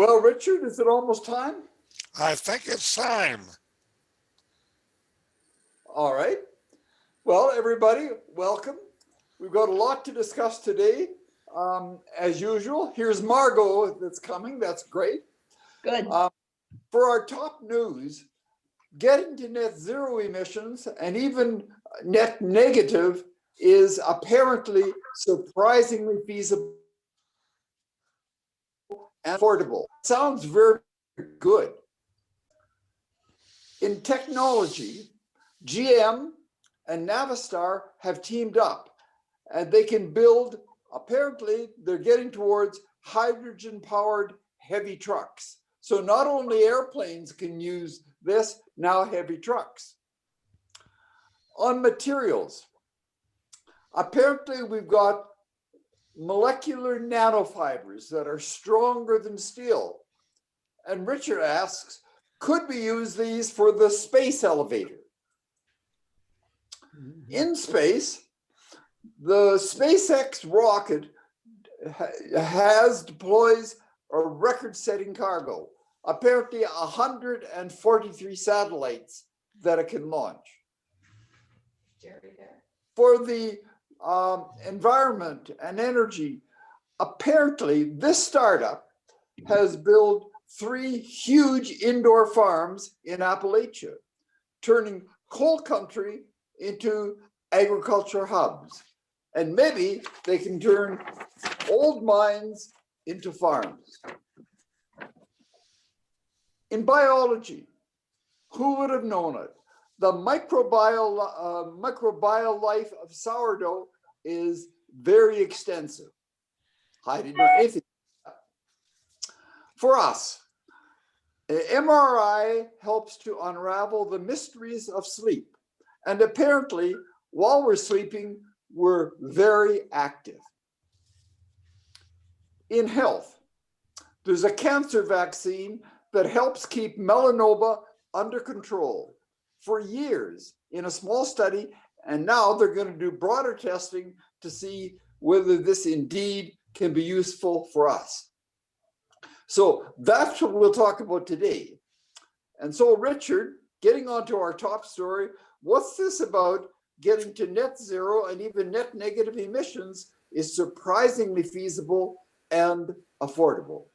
Well, Richard, is it almost time? I think it's time. All right. Well, everybody, welcome. We've got a lot to discuss today. As usual, here's Margot that's coming. That's great. Good. For our top news, getting to net zero emissions and even net negative is apparently surprisingly feasible and affordable. Sounds very good. In technology, GM and Navistar have teamed up and they can build, apparently they're getting towards hydrogen powered heavy trucks. So not only airplanes can use this, now heavy trucks. On materials, apparently we've got molecular nanofibers that are stronger than steel. And Richard asks, could we use these for the space elevator? In space, the SpaceX rocket deploys a record-setting cargo, apparently 143 satellites that it can launch. For the environment and energy, apparently this startup has built 3 huge indoor farms in Appalachia, turning coal country into agriculture hubs. And maybe they can turn old mines into farms. In biology, who would have known it? The microbial life of sourdough is very extensive. I didn't know anything. For us, MRI helps to unravel the mysteries of sleep. And apparently, while we're sleeping, we're very active. In health, there's a cancer vaccine that helps keep melanoma under control for years in a small study, and now they're going to do broader testing to see whether this indeed can be useful for us. So that's what we'll talk about today. And so, Richard, getting on to our top story, what's this about getting to net zero and even net negative emissions is surprisingly feasible and affordable?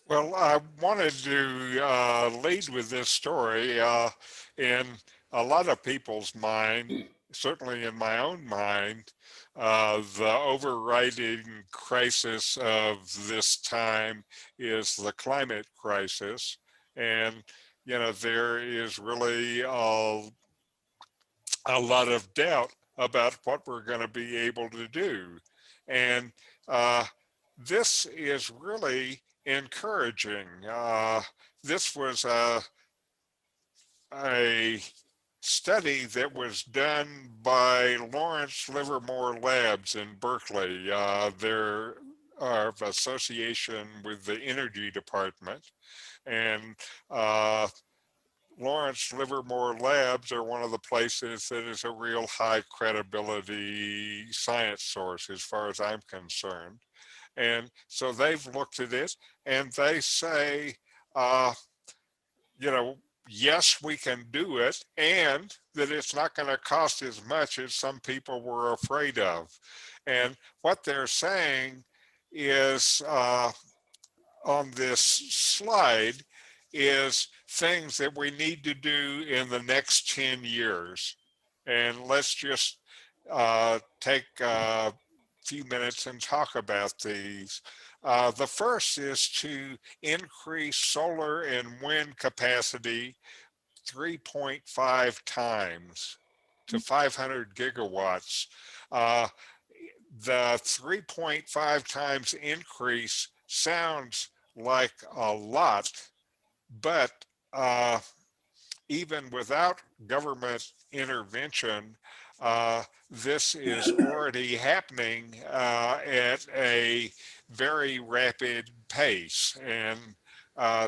Well, I wanted to lead with this story. In a lot of people's mind, certainly in my own mind, the overriding crisis of this time is the climate crisis. And, you know, there is really a lot of doubt about what we're going to be able to do. And this is really encouraging. This was a study that was done by Lawrence Livermore Labs in Berkeley. They're of association with the Energy Department. And Lawrence Livermore Labs are one of the places that is a real high credibility science source as far as I'm concerned. And so they've looked at it and they say, you know, yes, we can do it, and that it's not going to cost as much as some people were afraid of. And what they're saying is on this slide is things that we need to do in the next 10 years. And let's just take a few minutes and talk about these. The first is to increase solar and wind capacity 3.5 times to 500 gigawatts. The 3.5 times increase sounds like a lot, but even without government intervention, this is already happening at a very rapid pace. And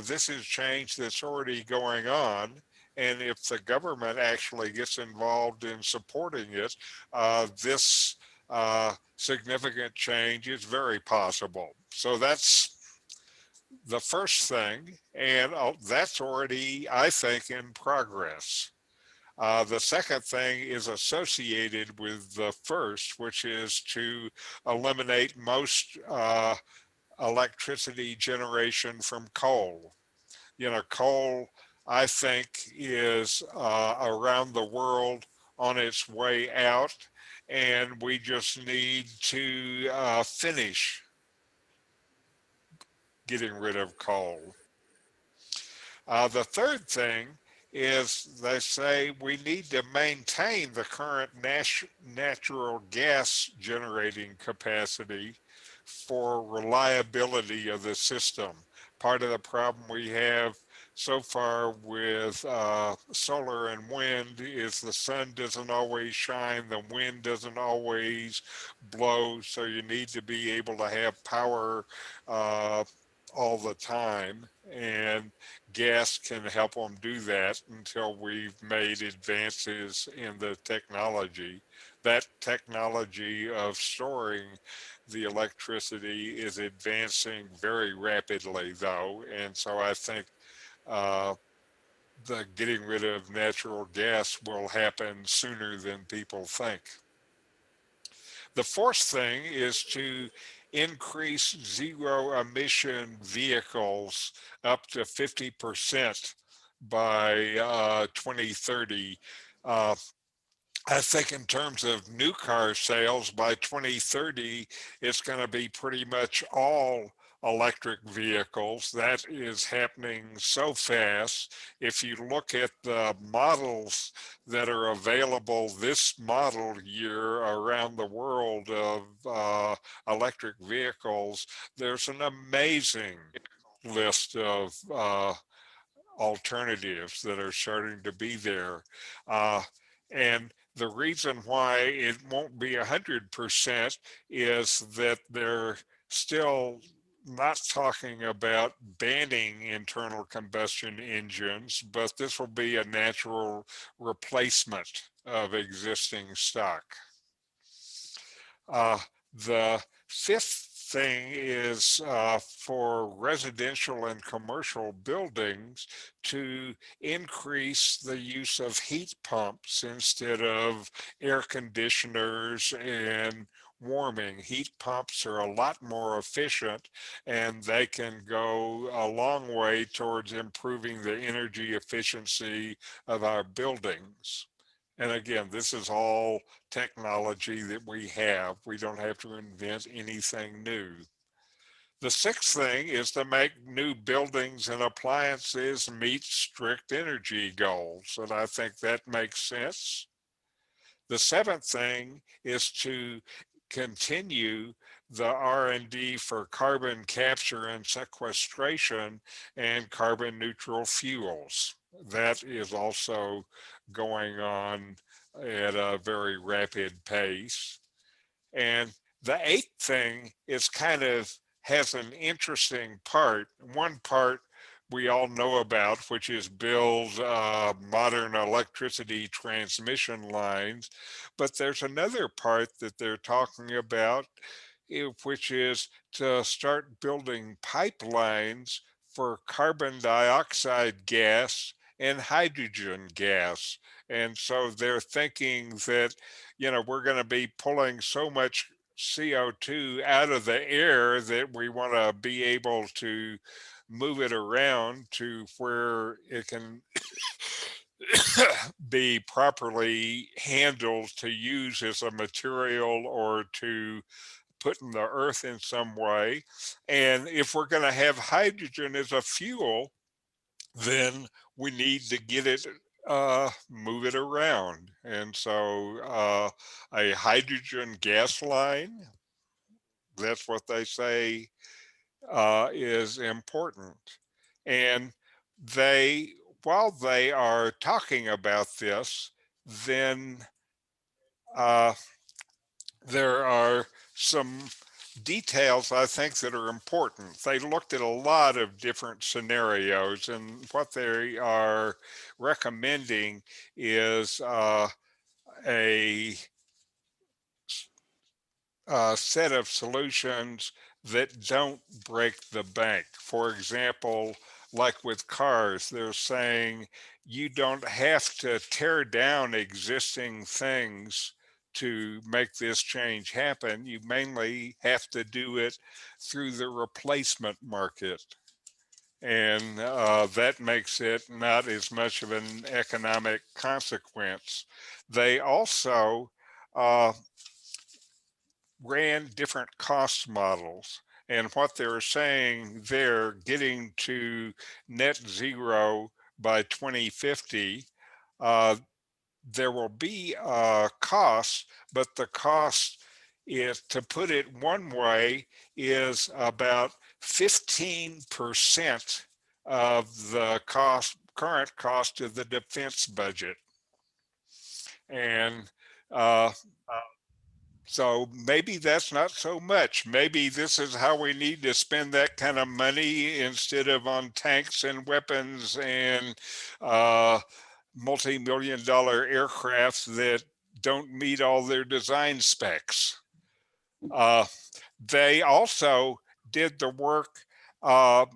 this is change that's already going on. And if the government actually gets involved in supporting it, this significant change is very possible. So that's the first thing, and that's already, I think, in progress. The second thing is associated with the first, which is to eliminate most electricity generation from coal. Coal, I think, is around the world on its way out, and we just need to finish getting rid of coal. The third thing is they say we need to maintain the current natural gas generating capacity for reliability of the system. Part of the problem we have so far with solar and wind is the sun doesn't always shine, the wind doesn't always blow, so you need to be able to have power uh, all the time. And gas can help them do that until we've made advances in the technology. That technology of storing the electricity is advancing very rapidly, though, and so I think uh, the getting rid of natural gas will happen sooner than people think. The fourth thing is to increase zero emission vehicles up to 50% by 2030. Uh, I think in terms of new car sales by 2030, it's going to be pretty much all electric vehicles. That is happening so fast. If you look at the models that are available this model year around the world of electric vehicles, there's an amazing list of alternatives that are starting to be there. And the reason why it won't be 100% is that they're still not talking about banning internal combustion engines, but this will be a natural replacement of existing stock. Uh, the fifth thing is for residential and commercial buildings to increase the use of heat pumps instead of air conditioners and warming. Heat pumps are a lot more efficient and they can go a long way towards improving the energy efficiency of our buildings. And again, this is all technology that we have. We don't have to invent anything new. The sixth thing is to make new buildings and appliances meet strict energy goals. And I think that makes sense. The seventh thing is to continue the R&D for carbon capture and sequestration and carbon neutral fuels. That is also going on at a very rapid pace. And the eighth thing is kind of has an interesting part. One part we all know about, which is build modern electricity transmission lines. But there's another part that they're talking about, which is to start building pipelines for carbon dioxide gas and hydrogen gas. And so they're thinking that, we're going to be pulling so much CO2 out of the air that we want to be able to move it around to where it can be properly handled to use as a material or to put in the earth in some way. And if we're going to have hydrogen as a fuel, then we need to get it move it around. And so a hydrogen gas line, that's what they say is important. And they, while they are talking about this, then uh, there are some details I think that are important. They looked at a lot of different scenarios, and what they are recommending is a set of solutions that don't break the bank. For example, like with cars, they're saying you don't have to tear down existing things to make this change happen. You mainly have to do it through the replacement market. And that makes it not as much of an economic consequence. They also uh, ran different cost models. And what they're saying, they're getting to net zero by 2050. Uh, there will be costs, but the cost is, to put it one way, is about 15% of the current cost of the defense budget. And uh, so maybe that's not so much. Maybe this is how we need to spend that kind of money instead of on tanks and weapons and multi-million dollar aircrafts that don't meet all their design specs. Uh, they also did the work uh,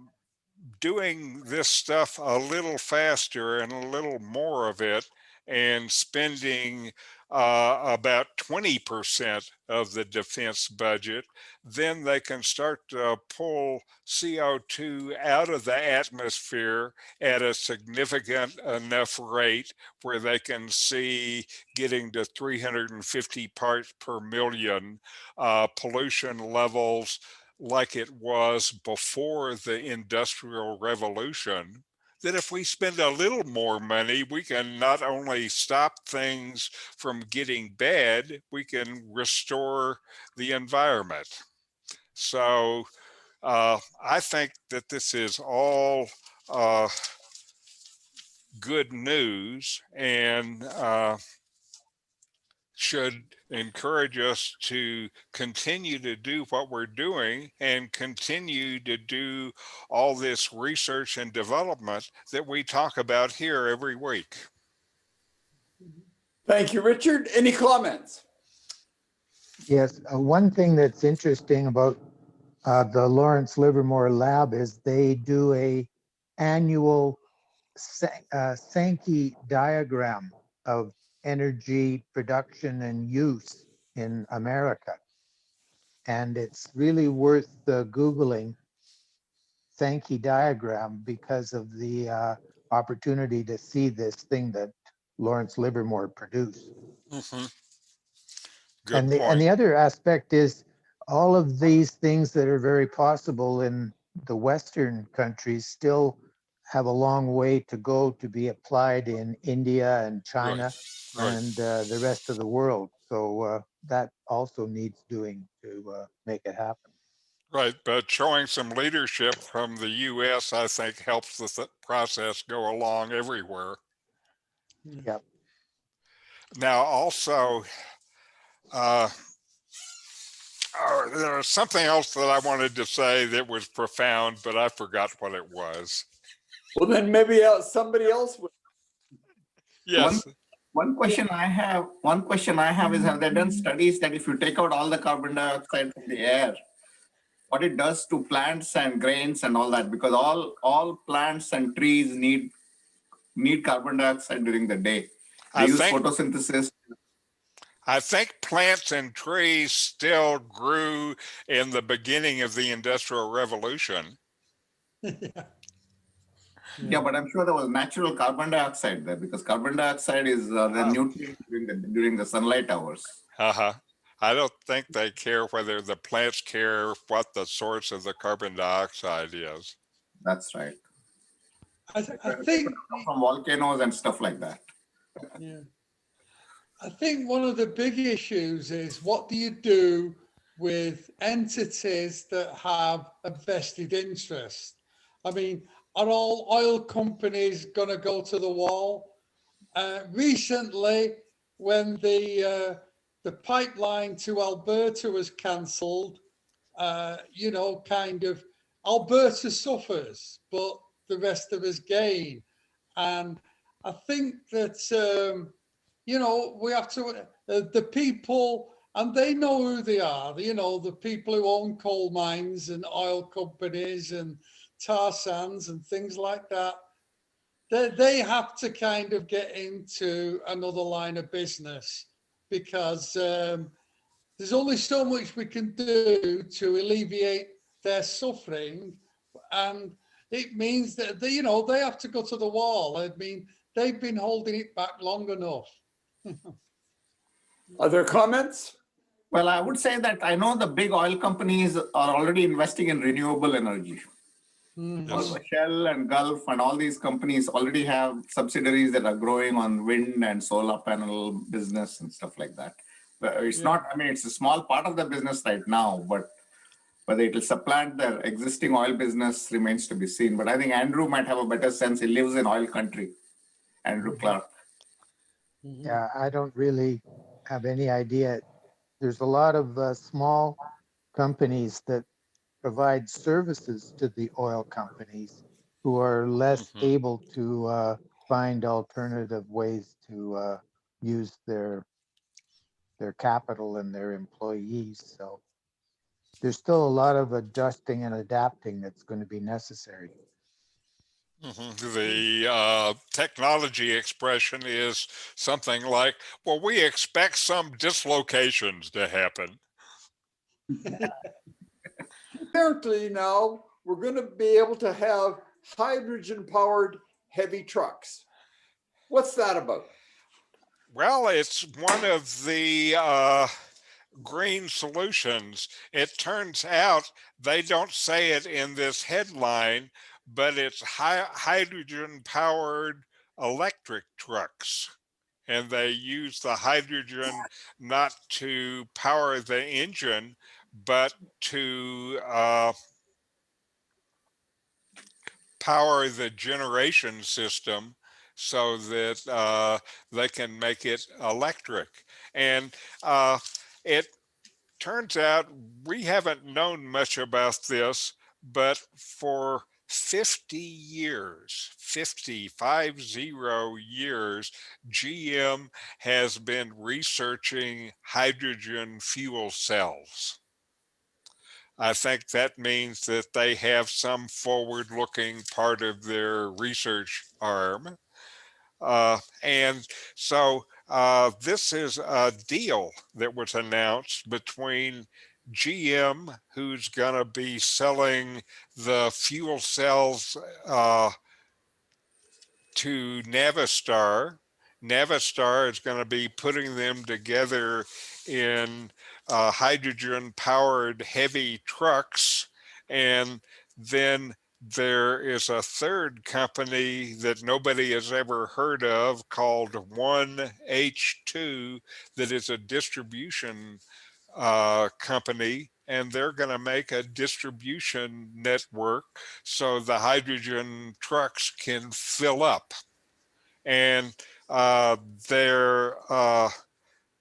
doing this stuff a little faster and a little more of it and spending about 20% of the defense budget, then they can start to pull CO2 out of the atmosphere at a significant enough rate where they can see getting to 350 parts per million pollution levels like it was before the Industrial Revolution, that if we spend a little more money, we can not only stop things from getting bad, we can restore the environment. So I think that this is all good news and should encourage us to continue to do what we're doing and continue to do all this research and development that we talk about here every week. Thank you, Richard. Any comments? Yes, one thing that's interesting about the Lawrence Livermore Lab is they do a annual Sankey diagram of energy production and use in America. And it's really worth Googling Sankey diagram because of the opportunity to see this thing that Lawrence Livermore produced. Mm-hmm. Good And point. the other aspect is all of these things that are very possible in the Western countries still have a long way to go to be applied in India and China Right. and the rest of the world. So that also needs doing to make it happen. Right, but showing some leadership from the U.S., I think, helps the process go along everywhere. Yep. Now, also, there was something else that I wanted to say that was profound, but I forgot what it was. Well, then maybe somebody else will. Yes. One question I have is, have they done studies that if you take out all the carbon dioxide from the air, what it does to plants and grains and all that? Because all plants and trees need carbon dioxide during the day. They use photosynthesis. I think plants and trees still grew in the beginning of the Industrial Revolution. Yeah, but I'm sure there was natural carbon dioxide there because carbon dioxide is the nutrient during the sunlight hours. Uh-huh. I don't think they care whether the plants care what the source of the carbon dioxide is. That's right. I think from volcanoes and stuff like that. Yeah. I think one of the big issues is, what do you do with entities that have a vested interest? I mean, are all oil companies going to go to the wall? Recently, when the pipeline to Alberta was cancelled, kind of Alberta suffers, but the rest of us gain. And I think that, we have to, the people and they know who they are. You know, the people who own coal mines and oil companies and tar sands and things like that. They have to kind of get into another line of business because there's only so much we can do to alleviate their suffering, and it means that they, you know, they have to go to the wall. I mean, they've been holding it back long enough. Other comments? Well, I would say that I know the big oil companies are already investing in renewable energy. Yes. Shell and Gulf and all these companies already have subsidiaries that are growing on wind and solar panel business and stuff like that. But it's not, I mean, it's a small part of the business right now, but whether it will supplant their existing oil business remains to be seen. But I think Andrew might have a better sense. He lives in oil country, Andrew Clarke. Yeah, I don't really have any idea. There's a lot of small companies that provide services to the oil companies who are less Mhm. able to find alternative ways to use their capital and their employees. So there's still a lot of adjusting and adapting that's going to be necessary. The technology expression is something like, well, we expect some dislocations to happen. Apparently now we're going to be able to have hydrogen powered heavy trucks. What's that about? Well, it's one of the green solutions. It turns out they don't say it in this headline, but it's hydrogen powered electric trucks. And they use the hydrogen not to power the engine, but to power the generation system so that they can make it electric. And it turns out we haven't known much about this, but for 50 years, 50 years, GM has been researching hydrogen fuel cells. I think that means that they have some forward-looking part of their research arm. And so this is a deal that was announced between GM, who's going to be selling the fuel cells to Navistar. Navistar is going to be putting them together in hydrogen powered heavy trucks. And then there is a third company that nobody has ever heard of called 1H2 that is a distribution company, and they're going to make a distribution network so the hydrogen trucks can fill up. And they're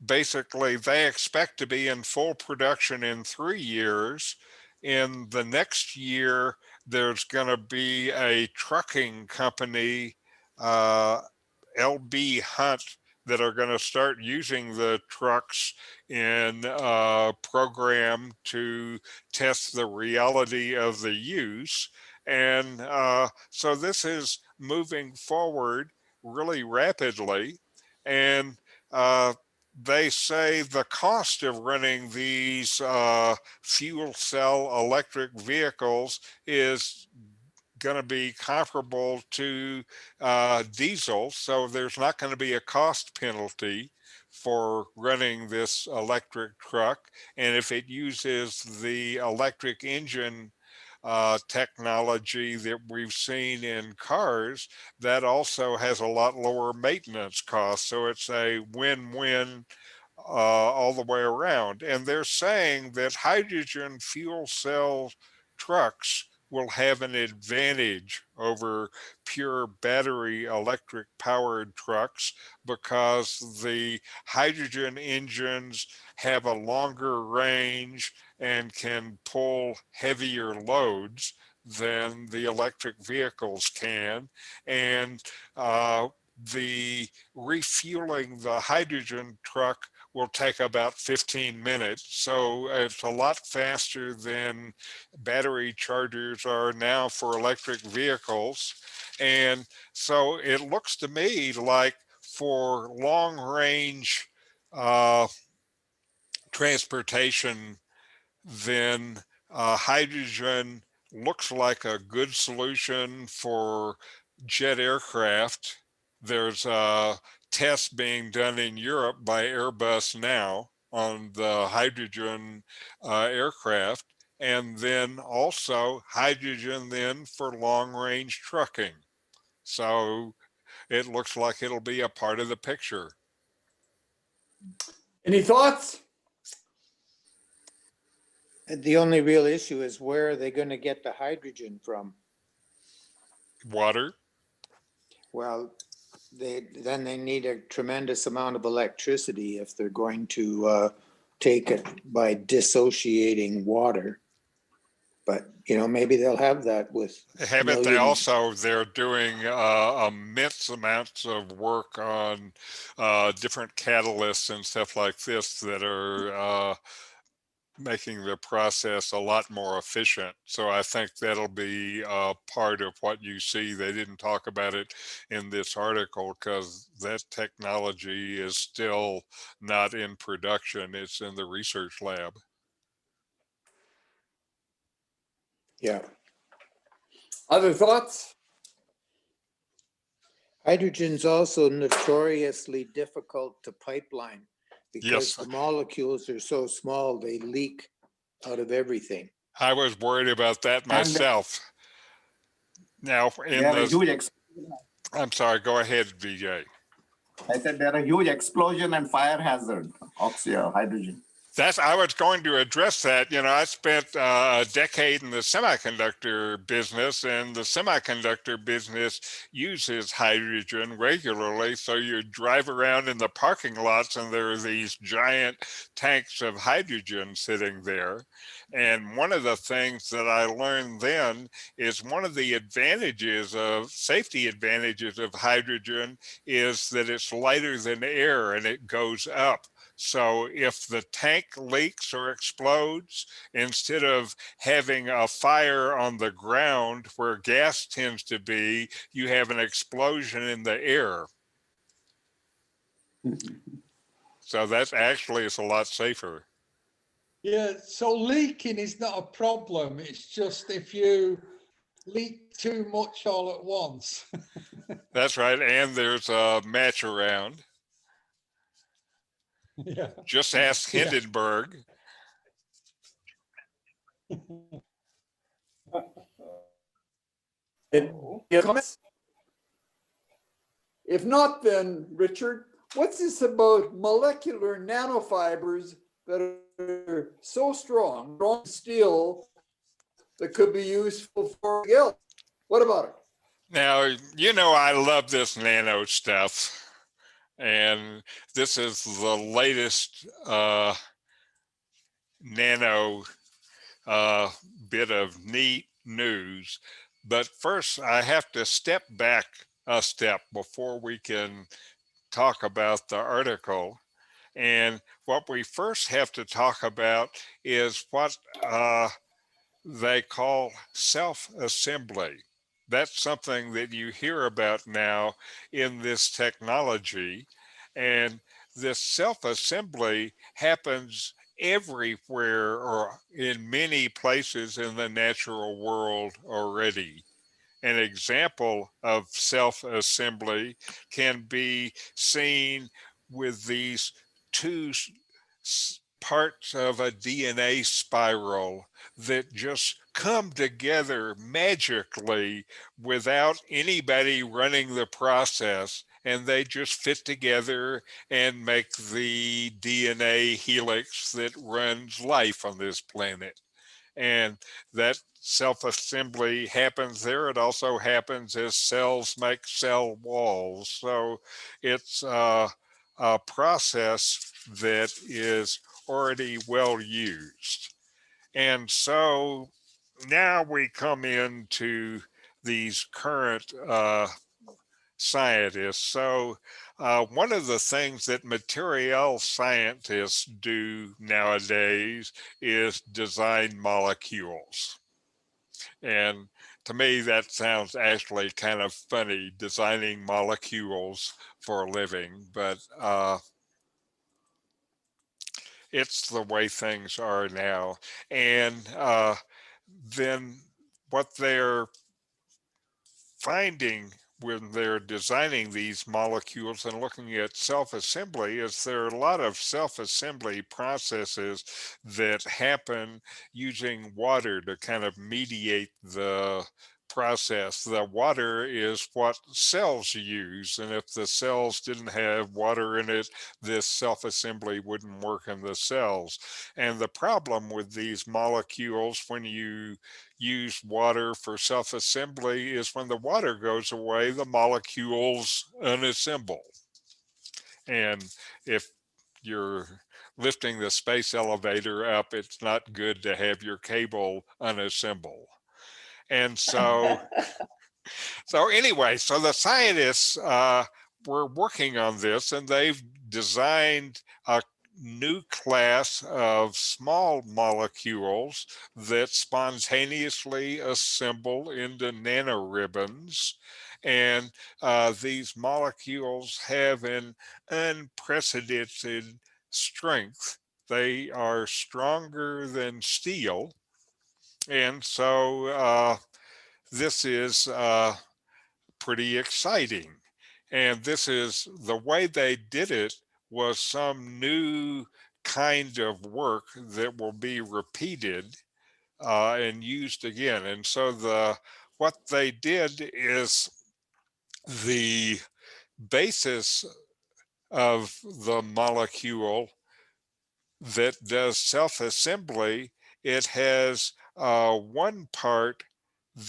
basically, they expect to be in full production in 3 years. In the next year, there's going to be a trucking company, LB Hunt, that are going to start using the trucks in a program to test the reality of the use. And so this is moving forward really rapidly. And they say the cost of running these fuel cell electric vehicles is going to be comparable to diesel. So there's not going to be a cost penalty for running this electric truck. And if it uses the electric engine technology that we've seen in cars, that also has a lot lower maintenance costs. So it's a win-win all the way around. And they're saying that hydrogen fuel cell trucks will have an advantage over pure battery electric powered trucks because the hydrogen engines have a longer range and can pull heavier loads than the electric vehicles can. And the refueling the hydrogen truck will take about 15 minutes. So it's a lot faster than battery chargers are now for electric vehicles. And so it looks to me like for long range transportation, then hydrogen looks like a good solution for jet aircraft. There's tests being done in Europe by Airbus now on the hydrogen aircraft, and then also hydrogen then for long range trucking. So it looks like it'll be a part of the picture. Any thoughts? The only real issue is where are they going to get the hydrogen from? Water. Well, then they need a tremendous amount of electricity if they're going to take it by dissociating water. But, you know, maybe they'll have that with Haven't they millions. also, they're doing immense amounts of work on different catalysts and stuff like this that are making the process a lot more efficient. So I think that'll be part of what you see. They didn't talk about it in this article because that technology is still not in production. It's in the research lab. Yeah. Other thoughts? Hydrogen's also notoriously difficult to pipeline because Yes. the molecules are so small, they leak out of everything. I was worried about that And myself. Now, they are a huge I'm sorry, go ahead, VJ. I said they're a huge explosion and fire hazard, hydrogen. I was going to address that. You know, I spent a decade in the semiconductor business, and the semiconductor business uses hydrogen regularly. So you drive around in the parking lots and there are these giant tanks of hydrogen sitting there. And one of the things that I learned then is one of the safety advantages of hydrogen is that it's lighter than air and it goes up. So if the tank leaks or explodes, instead of having a fire on the ground where gas tends to be, you have an explosion in the air. So that actually is a lot safer. Yeah, so leaking is not a problem. It's just if you leak too much all at once. That's right. And there's a match around. Yeah. Just ask Yeah. Hindenburg. Any comments? If not, then Richard, what's this about molecular nanofibers that are so strong steel that could be useful for else? What about it? Now, you know, I love this nano stuff. And this is the latest nano bit of neat news. But first, I have to step back a step before we can talk about the article. And what we first have to talk about is what they call self-assembly. That's something that you hear about now in this technology. And this self-assembly happens everywhere or in many places in the natural world already. An example of self-assembly can be seen with these two parts of a DNA spiral that just come together magically without anybody running the process, and they just fit together and make the DNA helix that runs life on this planet. And that self-assembly happens there. It also happens as cells make cell walls. So it's a process that is already well used. And so now we come into these current scientist. So one of the things that material scientists do nowadays is design molecules. And to me, that sounds actually kind of funny, designing molecules for a living, but it's the way things are now. And then what they're finding when they're designing these molecules and looking at self-assembly is there are a lot of self-assembly processes that happen using water to kind of mediate the process. The water is what cells use, and if the cells didn't have water in it, this self-assembly wouldn't work in the cells. And the problem with these molecules when you use water for self-assembly is when the water goes away, the molecules unassemble. And if you're lifting the space elevator up, it's not good to have your cable unassemble. And so anyway, so the scientists were working on this, and they've designed a new class of small molecules that spontaneously assemble into nanoribbons. And these molecules have an unprecedented strength. They are stronger than steel. And so this is pretty exciting. And this is the way they did it was some new kind of work that will be repeated and used again. And so what they did is the basis of the molecule that does self-assembly, it has one part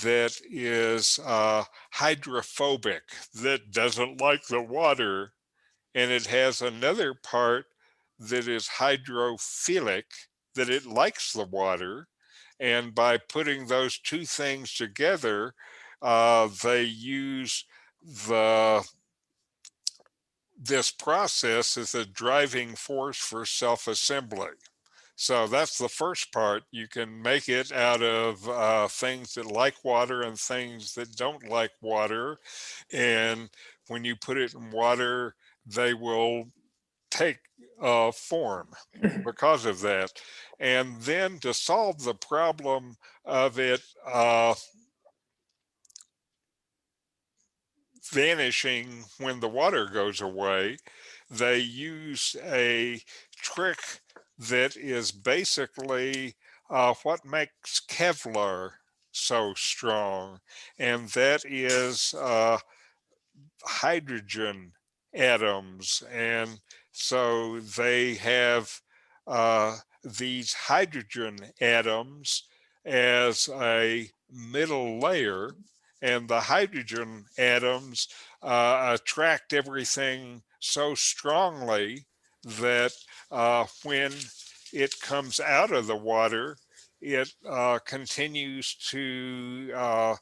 that is hydrophobic, that doesn't like the water, and it has another part that is hydrophilic, that it likes the water. And by putting those two things together, they use this process as a driving force for self-assembly. So that's the first part. You can make it out of things that like water and things that don't like water. And when you put it in water, they will take form because of that. And then to solve the problem of it vanishing when the water goes away, they use a trick that is basically what makes Kevlar so strong, and that is hydrogen atoms. And so they have these hydrogen atoms as a middle layer, and the hydrogen atoms attract everything so strongly that when it comes out of the water, it continues to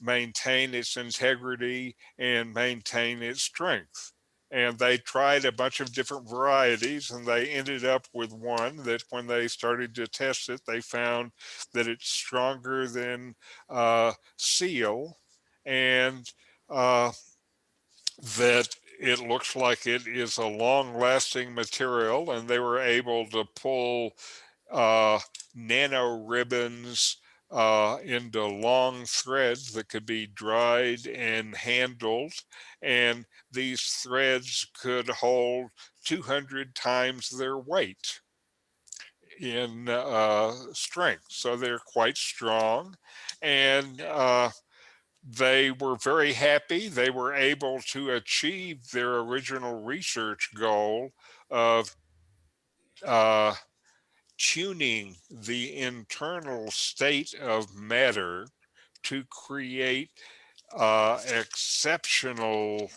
maintain its integrity and maintain its strength. And they tried a bunch of different varieties, and they ended up with one that when they started to test it, they found that it's stronger than seal, and that it looks like it is a long-lasting material, and they were able to pull nano ribbons into long threads that could be dried and handled. And these threads could hold 200 times their weight in strength. So they're quite strong. And they were very happy. They were able to achieve their original research goal of tuning the internal state of matter to create exceptional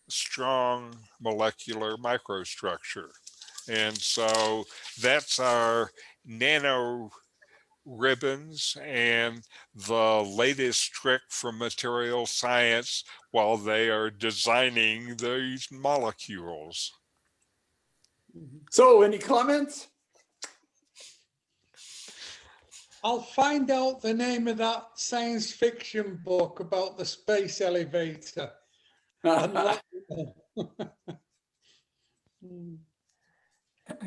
strong molecular microstructure. And so that's our nano ribbons and the latest trick from material science while they are designing these molecules. So any comments? I'll find out the name of that science fiction book about the space elevator. And let you know.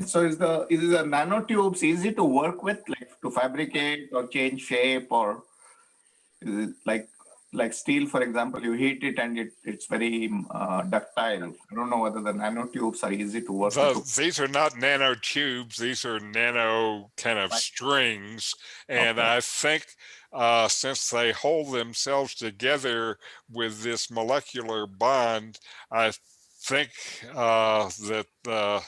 So is the nanotubes easy to work with, like to fabricate or change shape, or is it like steel, for example, you heat it and it's very ductile. I don't know whether the nanotubes are easy to work with. These are not nanotubes, these are nano kind of strings. And Okay. I think since they hold themselves together with this molecular bond, I think that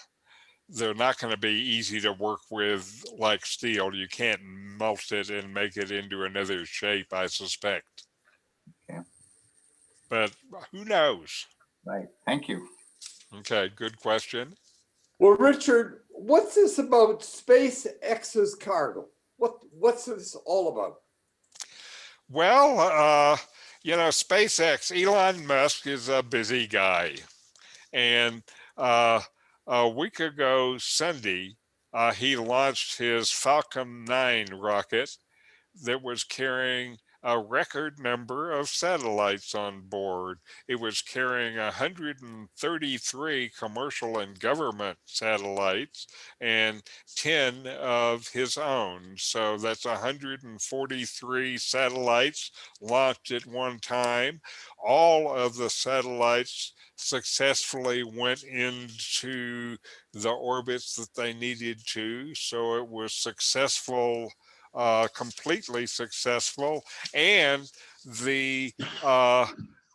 they're not going to be easy to work with like steel. You can't melt it and make it into another shape, I suspect. Okay. But who knows? Right. Thank you. Okay, good question. Well, Richard, what's this about SpaceX's cargo? What's this all about? Well, SpaceX, Elon Musk is a busy guy. And a week ago, Sunday, he launched his Falcon 9 rocket that was carrying a record number of satellites on board. It was carrying 133 commercial and government satellites and 10 of his own. So that's 143 satellites launched at one time. All of the satellites successfully went into the orbits that they needed to. So it was successful, completely successful. And the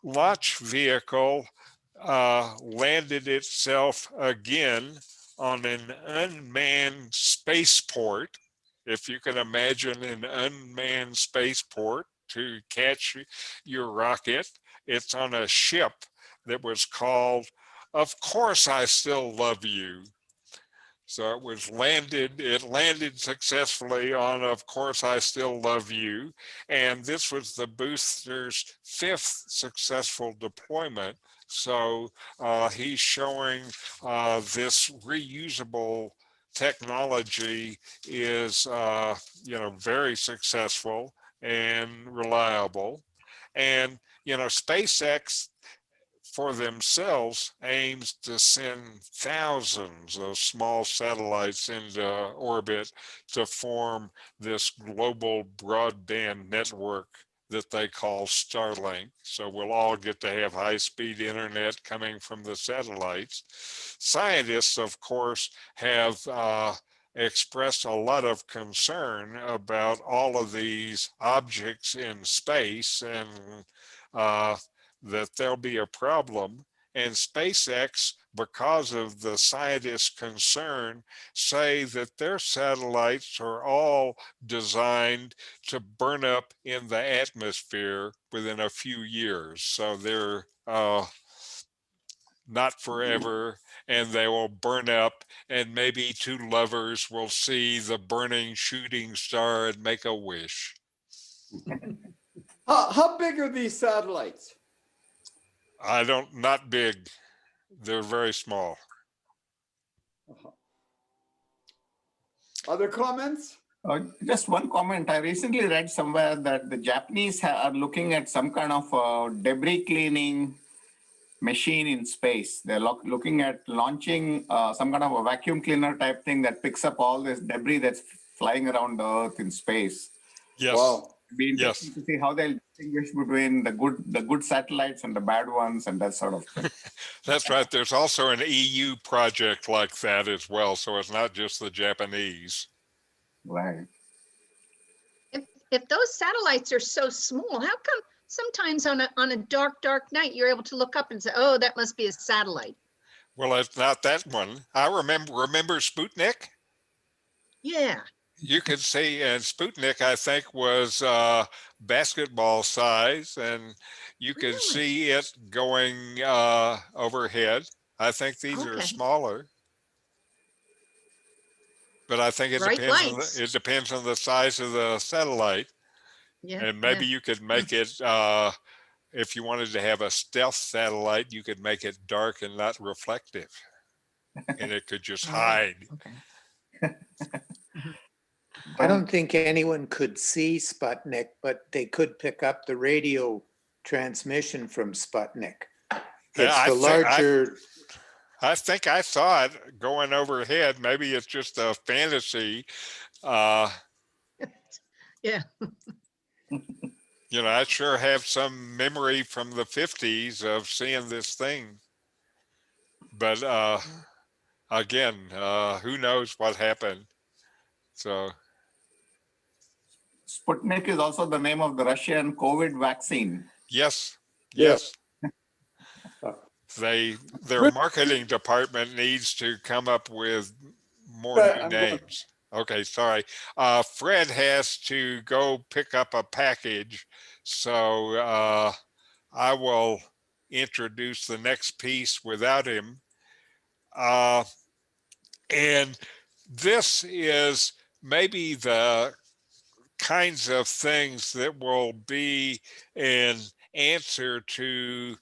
launch vehicle landed itself again on an unmanned spaceport. If you can imagine an unmanned spaceport to catch your rocket, it's on a ship that was called Of Course I Still Love You. So it landed successfully on Of Course I Still Love You. And this was the booster's 5th successful deployment. So he's showing this reusable technology is, very successful and reliable. And, SpaceX for themselves aims to send thousands of small satellites into orbit to form this global broadband network that they call Starlink. So we'll all get to have high-speed internet coming from the satellites. Scientists, of course, have expressed a lot of concern about all of these objects in space and that there'll be a problem. And SpaceX, because of the scientists' concern, say that their satellites are all designed to burn up in the atmosphere within a few years. So they're not forever, and they will burn up, and maybe 2 lovers will see the burning shooting star and make a wish. How big are these satellites? Not big. They're very small. Other comments? Just one comment. I recently read somewhere that the Japanese are looking at some kind of debris cleaning machine in space. They're looking at launching some kind of a vacuum cleaner type thing that picks up all this debris that's flying around the Earth in space. Yes. Wow. It'd be interesting to see how they'll distinguish between the good satellites and the bad ones and that sort of thing. That's right. There's also an EU project like that as well. So it's not just the Japanese. Right. If those satellites are so small, how come sometimes on a dark night you're able to look up and say, oh, that must be a satellite? Well, it's not that one. I remember Sputnik? Yeah. You could see, and Sputnik, I think, was basketball size, and you could Really? see it going overhead. I think these are Okay. smaller. But I think Bright lights. it depends on the size of the satellite. Yeah, And yeah. maybe you could make it, if you wanted to have a stealth satellite, you could make it dark and not reflective. And it could just Oh, hide. okay. I don't think anyone could see Sputnik, but they could pick up the radio transmission from Sputnik. It's I the think larger, I think I saw it going overhead. Maybe it's just a fantasy. Uh, Yeah, you know, I sure have some memory from the 50s of seeing this thing. But again, who knows what happened? So, Sputnik is also the name of the Russian COVID vaccine. yes, Yeah. yes. Their marketing department needs to come up with more Right, new I'm going. names. Okay, sorry. Fred has to go pick up a package, so I will introduce the next piece without him. And this is maybe the kinds of things that will be an answer to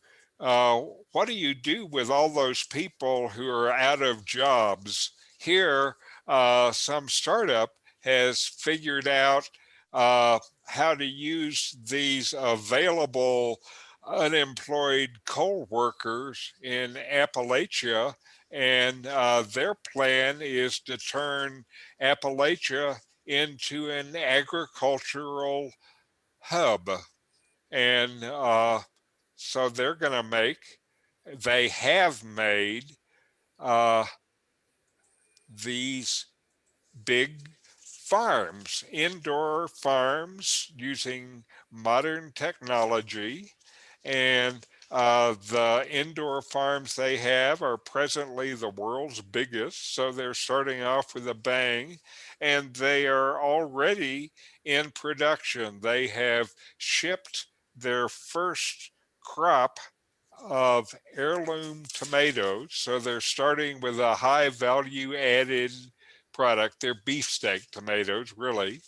what do you do with all those people who are out of jobs? Here, some startup has figured out how to use these available unemployed coal workers in Appalachia, and their plan is to turn Appalachia into an agricultural hub. And so they have made uh, these big farms, indoor farms using modern technology. And the indoor farms they have are presently the world's biggest. So they're starting off with a bang, and they are already in production. They have shipped their first crop of heirloom tomatoes. So they're starting with a high value added product. They're beefsteak tomatoes, really,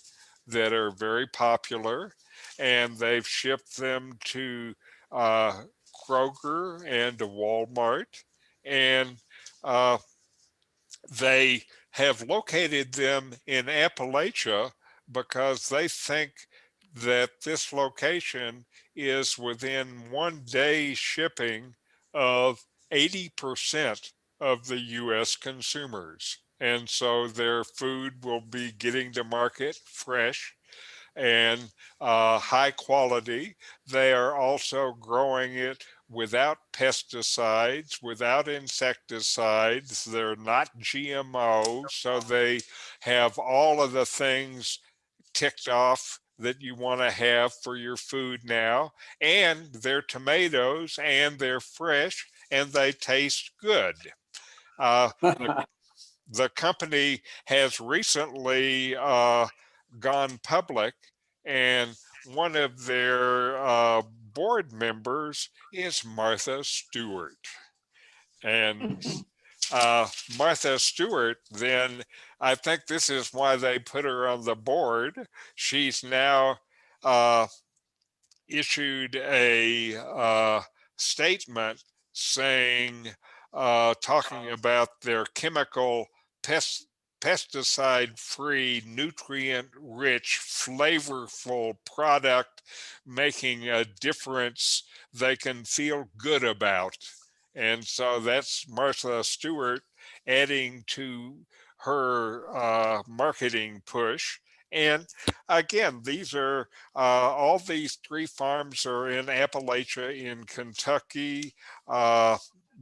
that are very popular. And they've shipped them to uh, Kroger and to Walmart. And uh, they have located them in Appalachia because they think that this location is within 1 day shipping of 80% of the US consumers. And so their food will be getting to market fresh and high quality. They are also growing it without pesticides, without insecticides. They're not GMO, so they have all of the things ticked off that you want to have for your food now. And they're tomatoes and they're fresh and they taste good. The company has recently gone public, and one of their board members is Martha Stewart. And Martha Stewart, then I think this is why they put her on the board. She's now issued a statement saying, talking about their chemical pesticide free, nutrient rich, flavorful product making a difference they can feel good about. And so that's Martha Stewart adding to her marketing push. And again, these are all these three farms are in Appalachia, in Kentucky.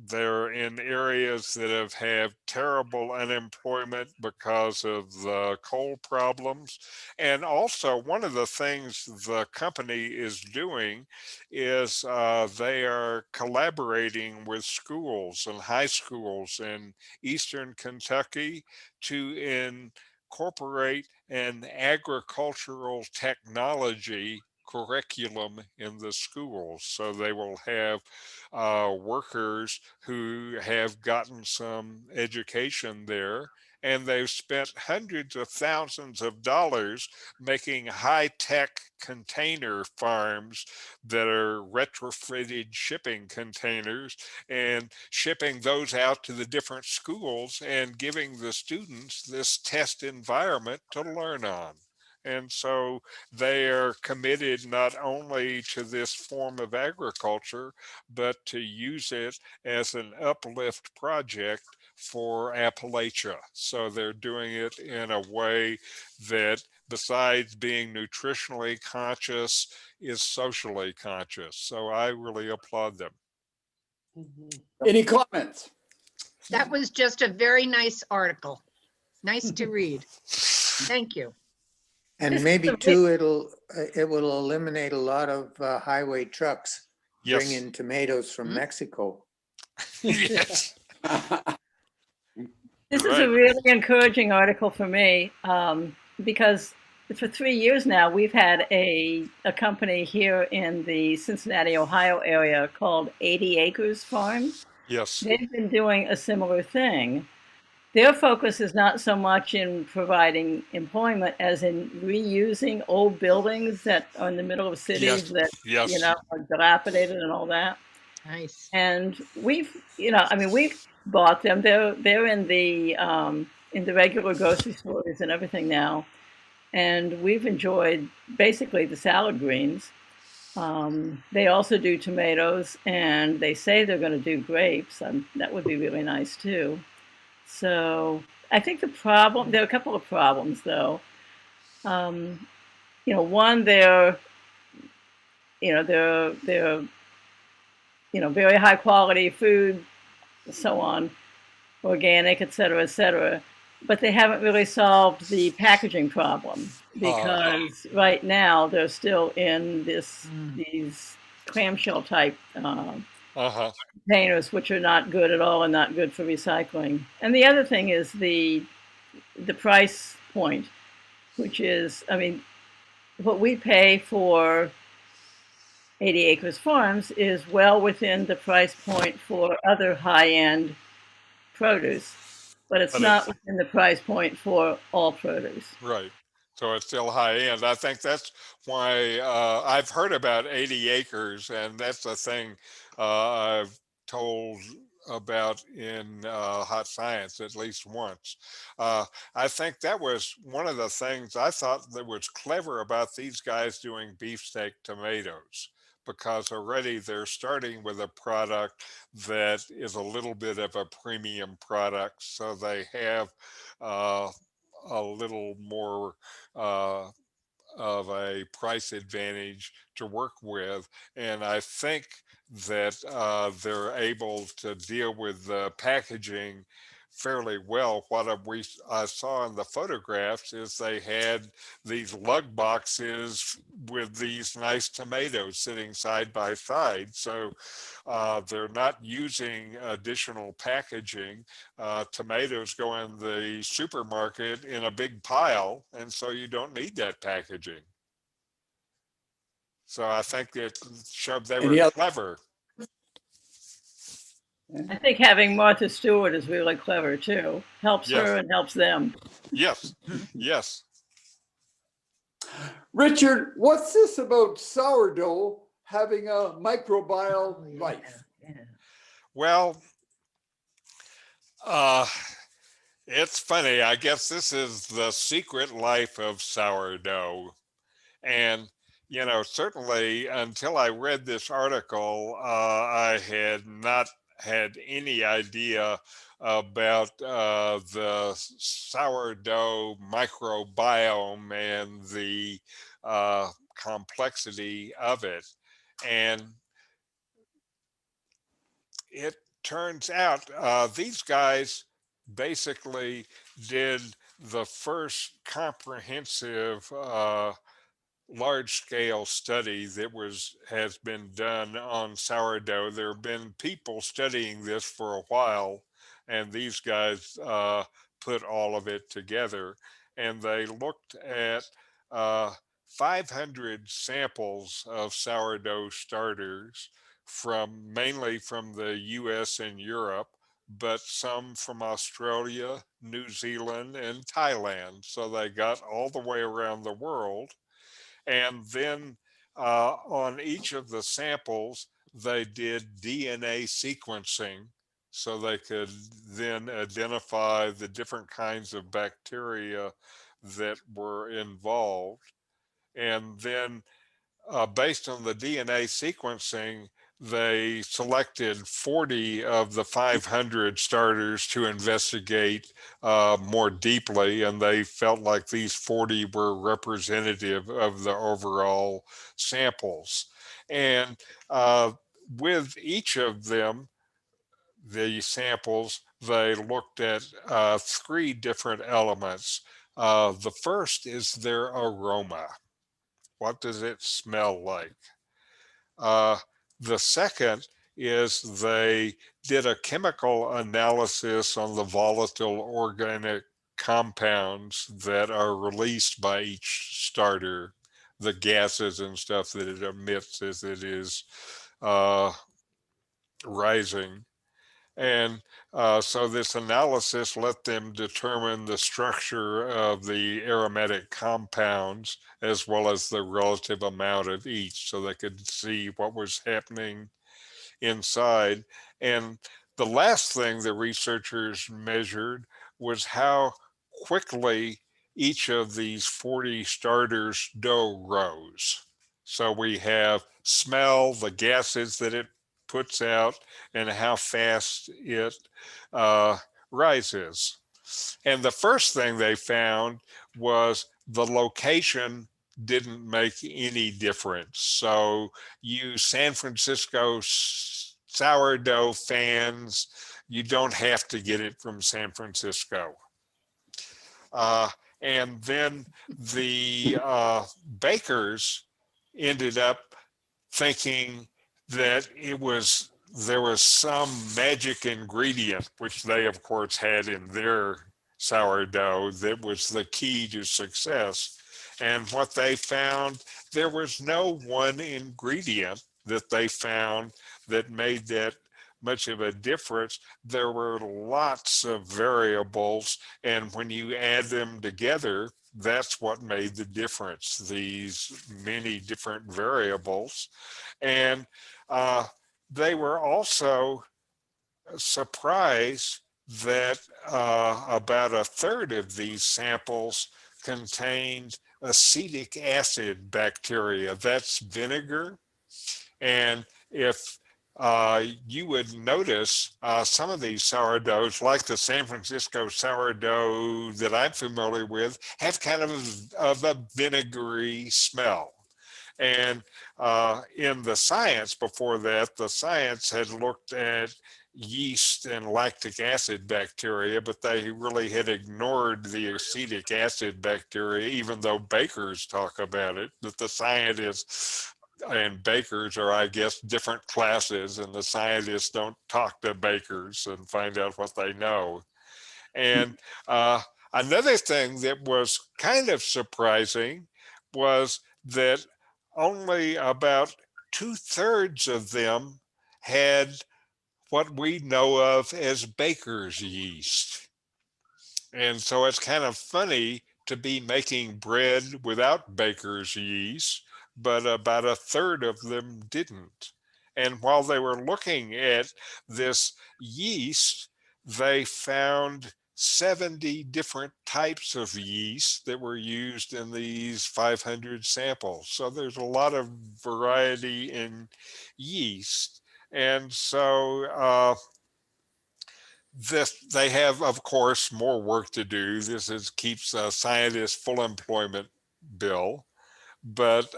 They're in areas that have had terrible unemployment because of the coal problems. And also, one of the things the company is doing is they are collaborating with schools and high schools in Eastern Kentucky to incorporate an agricultural technology curriculum in the schools. So they will have workers who have gotten some education there and they've spent hundreds of thousands of dollars making high-tech container farms that are retrofitted shipping containers and shipping those out to the different schools and giving the students this test environment to learn on. And so they are committed not only to this form of agriculture, but to use it as an uplift project for Appalachia. So they're doing it in a way that, besides being nutritionally conscious, is socially conscious. So I really applaud them. Any comments? That was just a very nice article. Nice to read. Thank you. And maybe too, it will eliminate a lot of highway trucks Yes. bringing tomatoes from Mhm. Mexico. Yes. This is Right. a really encouraging article for me, because for 3 years now, we've had a company here in the Cincinnati, Ohio area called 80 Acres Farms. Yes. They've been doing a similar thing. Their focus is not so much in providing employment as in reusing old buildings that are in the middle of cities that, Yes. are dilapidated and all that. Nice. And we've bought them. They're in the regular grocery stores and everything now, and we've enjoyed basically the salad greens. They also do tomatoes, and they say they're going to do grapes. That would be really nice too. So I think there are a couple of problems though. One, they're very high quality food, so on, organic, et cetera, but they haven't really solved the packaging problem because right now they're still in these clamshell type Uh-huh. containers, which are not good at all and not good for recycling. And the other thing is the price point, which is, what we pay for 80 Acres Farms is well within the price point for other high-end produce, but it's But not within the price point for all produce. Right. So it's still high end. I think that's why I've heard about 80 acres, and that's the thing I've told about in Hot Science at least once. I think that was one of the things I thought that was clever about these guys doing beefsteak tomatoes, because already they're starting with a product that is a little bit of a premium product. So they have uh, a little more uh, of a price advantage to work with. And I think that they're able to deal with the packaging fairly well. I saw in the photographs is they had these lug boxes with these nice tomatoes sitting side by side. So they're not using additional packaging. Tomatoes go in the supermarket in a big pile, and so you don't need that packaging. So I think it showed they Any were other- clever. I think having Martha Stewart is really clever too. Helps Yes. her and helps them. Yes, yes. Richard, what's this about sourdough having a microbial life? Well, uh, it's funny. I guess this is the secret life of sourdough. And, certainly until I read this article, I had not had any idea about the sourdough microbiome and the complexity of it. And it turns out these guys basically did the first comprehensive large scale study that has been done on sourdough. There have been people studying this for a while, and these guys put all of it together, and they looked at 500 samples of sourdough starters mainly from the US and Europe, but some from Australia, New Zealand, and Thailand. So they got all the way around the world. And then on each of the samples, they did DNA sequencing so they could then identify the different kinds of bacteria that were involved. And then based on the DNA sequencing, they selected 40 of the 500 starters to investigate more deeply, and they felt like these 40 were representative of the overall samples. And with each of them, the samples, they looked at three different elements. The first is their aroma. What does it smell like? Uh, the second is they did a chemical analysis on the volatile organic compounds that are released by each starter, the gases and stuff that it emits as it is rising. And so this analysis let them determine the structure of the aromatic compounds as well as the relative amount of each, so they could see what was happening inside. And the last thing the researchers measured was how quickly each of these 40 starters dough rose. So we have smell, the gases that it puts out, and how fast it uh, rises. And the first thing they found was the location didn't make any difference. So you San Francisco sourdough fans, you don't have to get it from San Francisco. And then the bakers ended up thinking that there was some magic ingredient, which they of course had in their sourdough, that was the key to success. And what they found, there was no one ingredient that they found that made that much of a difference. There were lots of variables, and when you add them together, that's what made the difference, these many different variables. And they were also surprised that about a third of these samples contained acetic acid bacteria. That's vinegar. And if you would notice some of these sourdoughs, like the San Francisco sourdough that I'm familiar with, have kind of a vinegary smell. And in the science before that, the science had looked at yeast and lactic acid bacteria, but they really had ignored the acetic acid bacteria, even though bakers talk about it, that the scientists and bakers are, I guess, different classes, and the scientists don't talk to bakers and find out what they know. And another thing that was kind of surprising was that only about 2/3 of them had what we know of as baker's yeast. And so it's kind of funny to be making bread without baker's yeast, but about a third of them didn't. And while they were looking at this yeast, they found 70 different types of yeast that were used in these 500 samples. So there's a lot of variety in yeast. And so they have, of course, more work to do. Keeps scientists full employment bill. But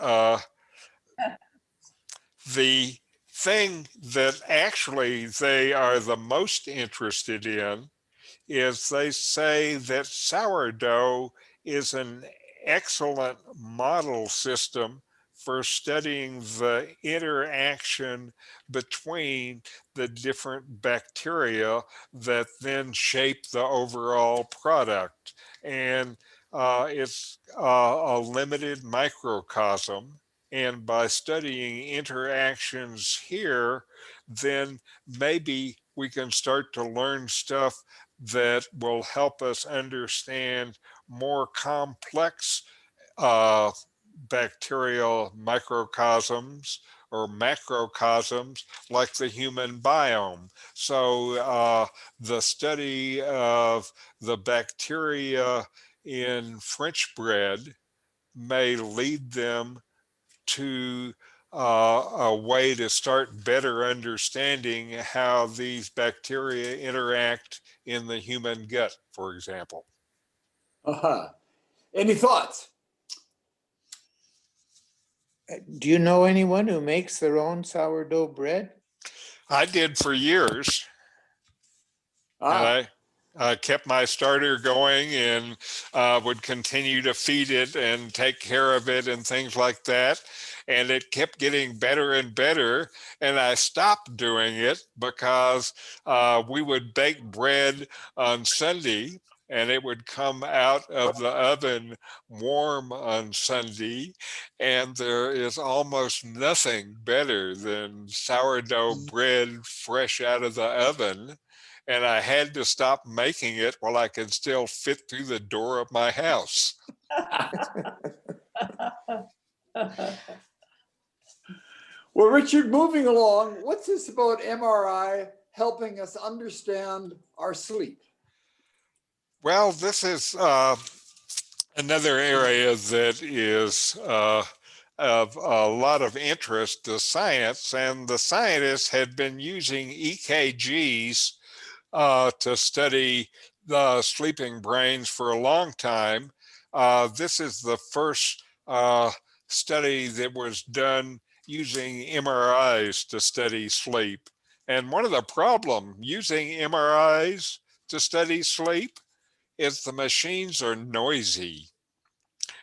the thing that actually they are the most interested in is they say that sourdough is an excellent model system for studying the interaction between the different bacteria that then shape the overall product. And it's a limited microcosm. And by studying interactions here, then maybe we can start to learn stuff that will help us understand more complex bacterial microcosms or macrocosms like the human biome. So the study of the bacteria in French bread may lead them to a way to start better understanding how these bacteria interact in the human gut, for example. Any thoughts? Do you know anyone who makes their own sourdough bread? I did for years, and I kept my starter going and would continue to feed it and take care of it and things like that. And it kept getting better and better. And I stopped doing it because we would bake bread on Sunday and it would come out of the oven warm on Sunday. And there is almost nothing better than sourdough bread fresh out of the oven. And I had to stop making it while I could still fit through the door of my house. Well, Richard, moving along, what's this about MRI helping us understand our sleep? Well, this is another area that is of a lot of interest to science, and the scientists had been using EKGs to study the sleeping brains for a long time. This is the first study that was done using MRIs to study sleep. And one of the problems using MRIs to study sleep is the machines are noisy.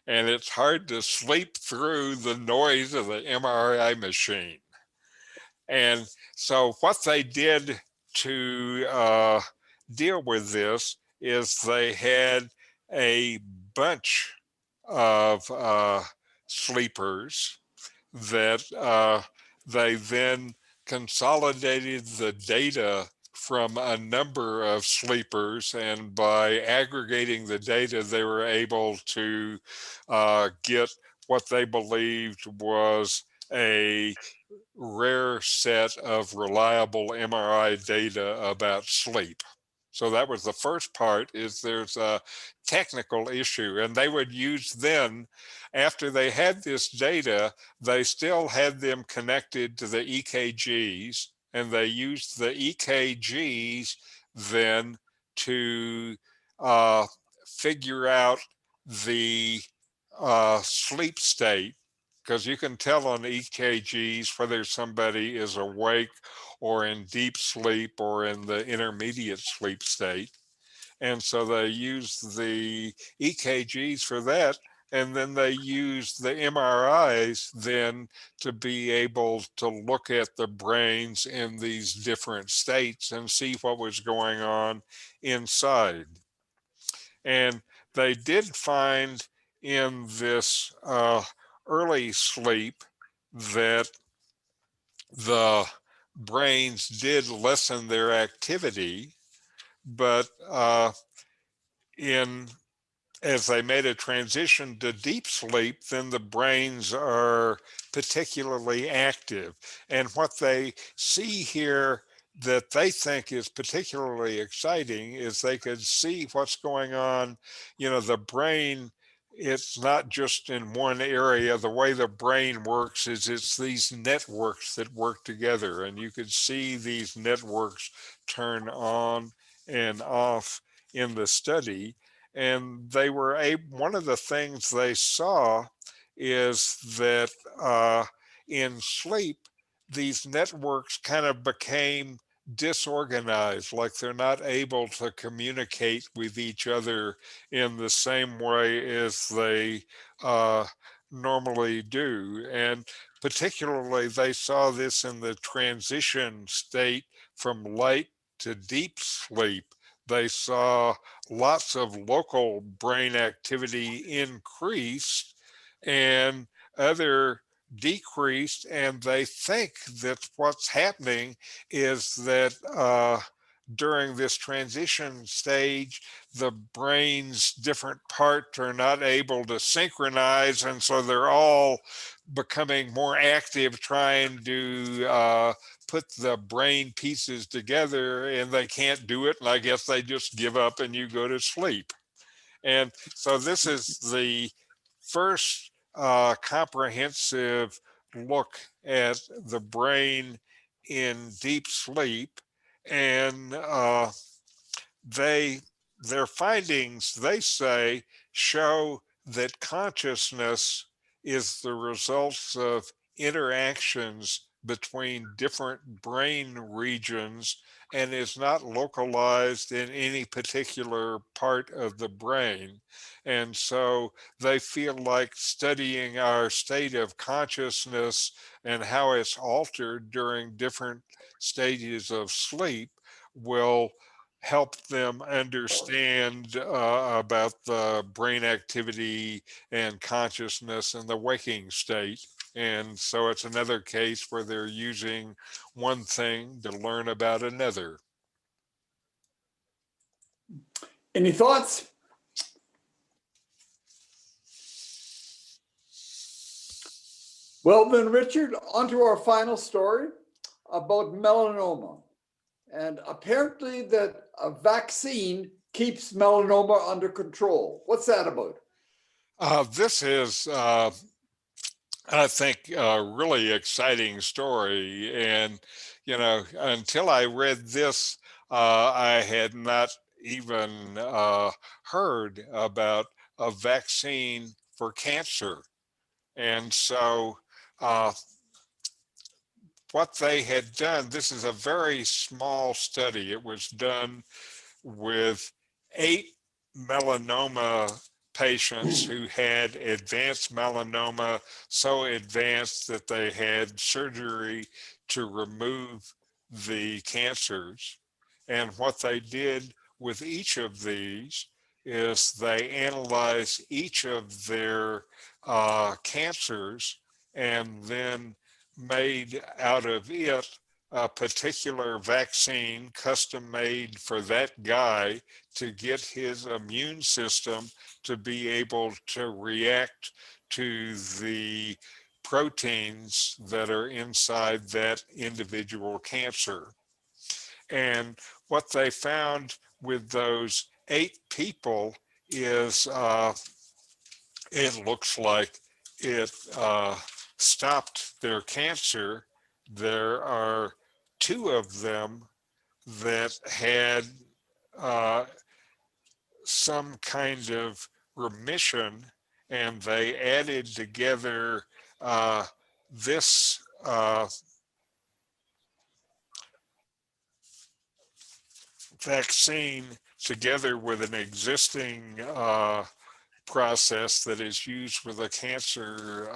And it's hard to sleep through the noise of the MRI machine. And so what they did to deal with this is they had a bunch of sleepers that they then consolidated the data from a number of sleepers, and by aggregating the data, they were able to get what they believed was a rare set of reliable MRI data about sleep. So that was the first part, is there's a technical issue, and they would use then, after they had this data, they still had them connected to the EKGs, and they used the EKGs then to figure out the sleep state, because you can tell on EKGs whether somebody is awake or in deep sleep or in the intermediate sleep state. And so they use the EKGs for that. And then they use the MRIs then to be able to look at the brains in these different states and see what was going on inside. And they did find in this early sleep that the brains did lessen their activity, but as they made a transition to deep sleep, then the brains are particularly active. And what they see here that they think is particularly exciting is they could see what's going on. You know, the brain, it's not just in one area. The way the brain works is it's these networks that work together, and you could see these networks turn on and off in the study. And they were one of the things they saw is that in sleep, these networks kind of became disorganized, like they're not able to communicate with each other in the same way as they normally do. And particularly, they saw this in the transition state from light to deep sleep. They saw lots of local brain activity increased, and other decreased, and they think that what's happening is that during this transition stage, the brain's different parts are not able to synchronize, and so they're all becoming more active trying to put the brain pieces together, and they can't do it, and I guess they just give up and you go to sleep. And so this is the first comprehensive look at the brain in deep sleep. And they their findings, they say, show that consciousness is the results of interactions between different brain regions and is not localized in any particular part of the brain. And so they feel like studying our state of consciousness and how it's altered during different stages of sleep will help them understand about the brain activity and consciousness in the waking state. And so it's another case where they're using one thing to learn about another. Any thoughts? Well then, Richard, on to our final story about melanoma. And apparently that a vaccine keeps melanoma under control. What's that about? This is, I think, a really exciting story. And, you know, until I read this, I had not even heard about a vaccine for cancer. And so, what they had done, this is a very small study. It was done with 8 melanoma patients who had advanced melanoma, so advanced that they had surgery to remove the cancers. And what they did with each of these is they analyzed each of their cancers and then made out of it a particular vaccine custom made for that guy to get his immune system to be able to react to the proteins that are inside that individual cancer. And what they found with those 8 people is it looks like it stopped their cancer. There are 2 of them that had some kind of remission, and they added together this vaccine together with an existing process that is used with a cancer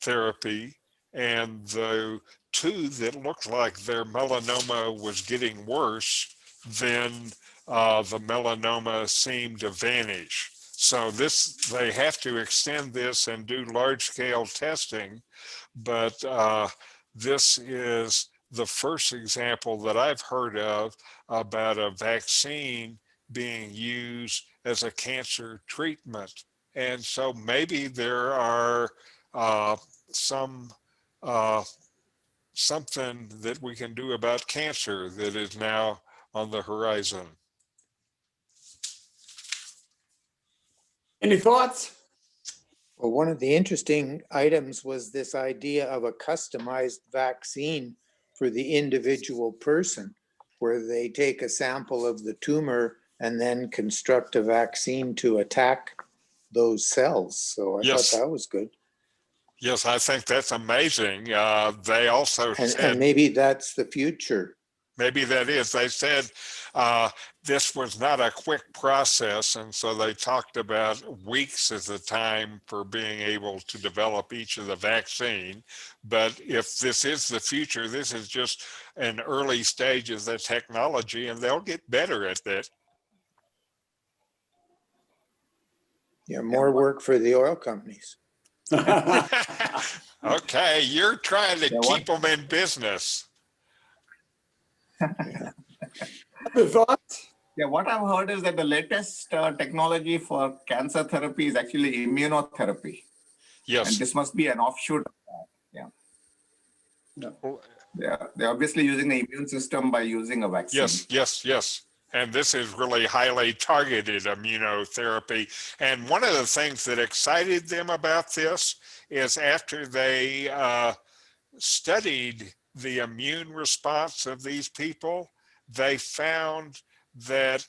therapy, and the 2 that looked like their melanoma was getting worse, then the melanoma seemed to vanish. So they have to extend this and do large-scale testing, but this is the first example that I've heard of about a vaccine being used as a cancer treatment. And so maybe there are some something that we can do about cancer that is now on the horizon. Any thoughts? Well, one of the interesting items was this idea of a customized vaccine for the individual person, where they take a sample of the tumor and then construct a vaccine to attack those cells. So I thought that was good. Yes, I think that's amazing. They also said, and maybe that's the future. Maybe that is. They said this was not a quick process, and so they talked about weeks as the time for being able to develop each of the vaccine. But if this is the future, this is just an early stage of the technology, and they'll get better at that. Yeah, more work for the oil companies. Okay, you're trying to Yeah, what- keep them in business. Other thoughts? Yeah, what I've heard is that the latest technology for cancer therapy is actually immunotherapy. And Yes. this must be an offshoot of that. Yeah. They're obviously using the immune system by using a vaccine. Yes. And this is really highly targeted immunotherapy. And one of the things that excited them about this is after they studied the immune response of these people, they found that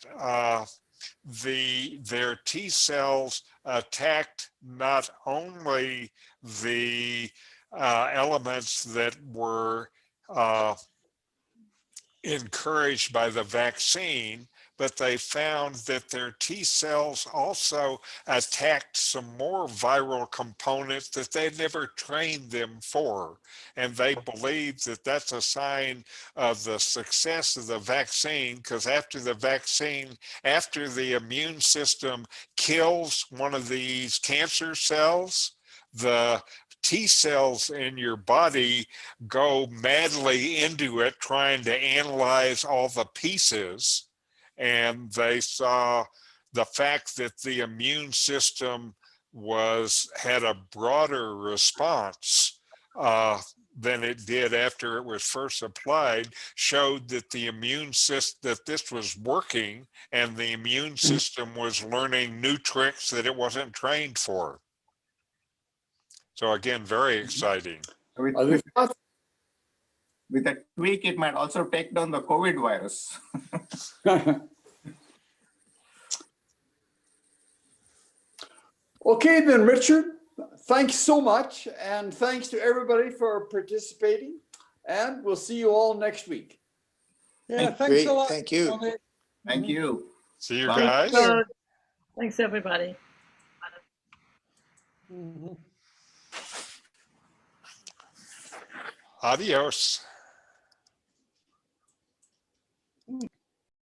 their T cells attacked not only the elements that were encouraged by the vaccine, but they found that their T cells also attacked some more viral components that they'd never trained them for. And they believe that that's a sign of the success of the vaccine, because after the immune system kills one of these cancer cells, the T cells in your body go madly into it trying to analyze all the pieces. And they saw the fact that the immune system had a broader response than it did after it was first applied, showed that the immune system, that this was working, and the immune system was learning new tricks that it wasn't trained for. So again, very exciting. Other thoughts? With a tweak, it might also take down the COVID virus. Okay, then, Richard, thanks so much. And thanks to everybody for participating. And we'll see you all next week. Yeah, thanks Great, a lot. thank you. Tony. Thank you. See you Bye. guys. So, thanks, everybody. Mhm. Adios.